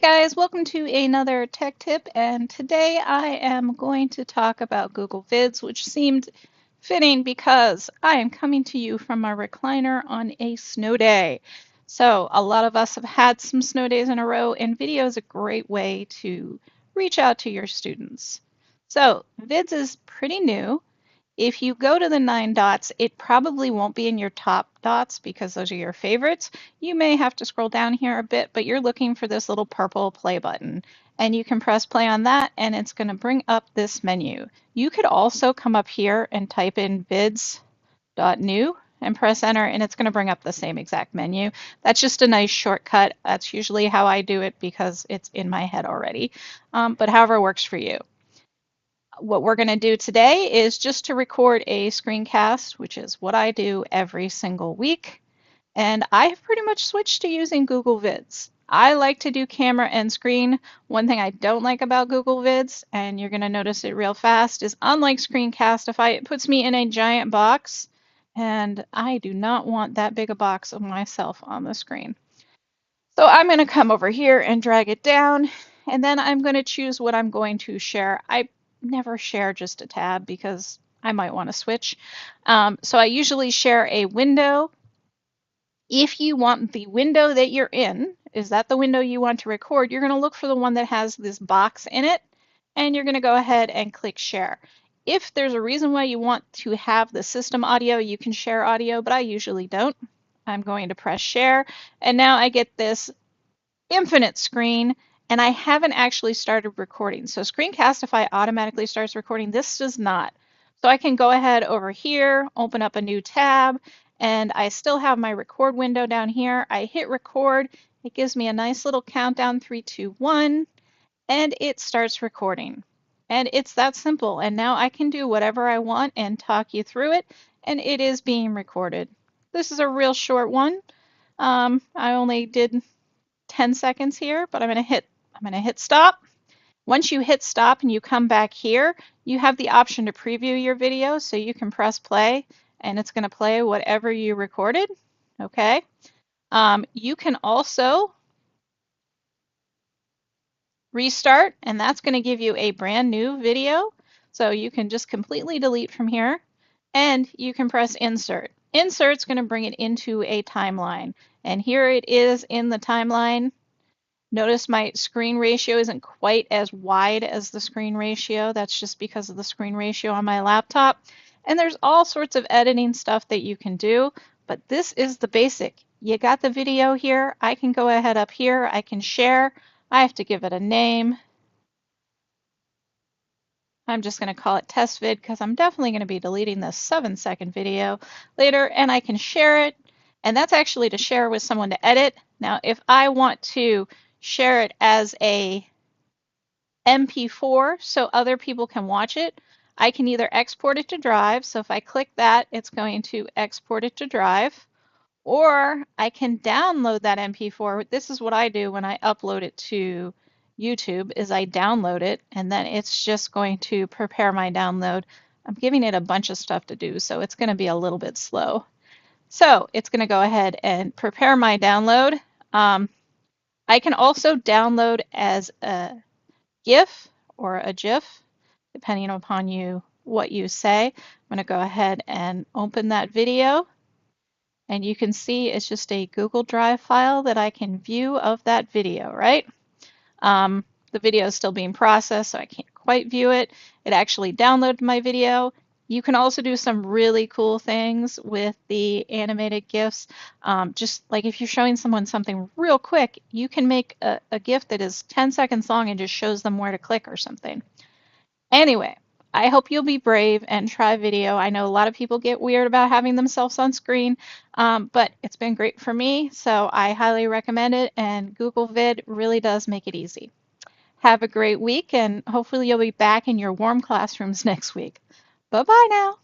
Hey guys, welcome to another tech tip, and today I am going to talk about Google Vids, which seemed fitting because I am coming to you from my recliner on a snow day. So a lot of us have had some snow days in a row, and video is a great way to reach out to your students. So Vids is pretty new. If you go to the 9 dots, it probably won't be in your top dots because those are your favorites. You may have to scroll down here a bit, but you're looking for this little purple play button. And you can press play on that, and it's going to bring up this menu. You could also come up here and type in vids.new and press enter, and it's going to bring up the same exact menu. That's just a nice shortcut. That's usually how I do it because it's in my head already. But however works for you. What we're going to do today is just to record a screencast, which is what I do every single week. And I have pretty much switched to using Google Vids. I like to do camera and screen. One thing I don't like about Google Vids, and you're going to notice it real fast, is unlike Screencastify, it puts me in a giant box, and I do not want that big a box of myself on the screen. So I'm going to come over here and drag it down, and then I'm going to choose what I'm going to share. I never share just a tab because I might want to switch. So I usually share a window. If you want the window that you're in, is that the window you want to record, you're going to look for the one that has this box in it, and you're going to go ahead and click share. If there's a reason why you want to have the system audio, you can share audio, but I usually don't. I'm going to press share, and now I get this infinite screen, and I haven't actually started recording. So Screencastify automatically starts recording. This does not. So I can go ahead over here, open up a new tab, and I still have my record window down here. I hit record. It gives me a nice little countdown, 3, 2, 1, and it starts recording. And it's that simple. And now I can do whatever I want and talk you through it, and it is being recorded. This is a real short one. I only did 10 seconds here, but I'm going to hit stop. Once you hit stop and you come back here, you have the option to preview your video, so you can press play and it's going to play whatever you recorded. Okay. You can also restart, and that's going to give you a brand new video. So you can just completely delete from here, and you can press insert. Insert's going to bring it into a timeline, and here it is in the timeline. Notice my screen ratio isn't quite as wide as the screen ratio. That's just because of the screen ratio on my laptop. And there's all sorts of editing stuff that you can do, but this is the basic. You got the video here. I can go ahead up here. I can share. I have to give it a name. I'm just going to call it test vid because I'm definitely going to be deleting this 7-second video later, and I can share it. And that's actually to share with someone to edit. Now, if I want to share it as a MP4 so other people can watch it, I can either export it to Drive. So if I click that, it's going to export it to Drive. Or I can download that MP4. This is what I do when I upload it to YouTube, is I download it, and then it's just going to prepare my download. I'm giving it a bunch of stuff to do, so it's going to be a little bit slow. So it's going to go ahead and prepare my download. I can also download as a GIF or a GIF, depending upon what you say. I'm going to go ahead and open that video. And you can see it's just a Google Drive file that I can view of that video, right? The video is still being processed, so I can't quite view it. It actually downloaded my video. You can also do some really cool things with the animated GIFs. Just like if you're showing someone something real quick, you can make a GIF that is 10 seconds long and just shows them where to click or something. Anyway, I hope you'll be brave and try video. I know a lot of people get weird about having themselves on screen, but it's been great for me, so I highly recommend it, and Google Vid really does make it easy. Have a great week, and hopefully you'll be back in your warm classrooms next week. Bye-bye now.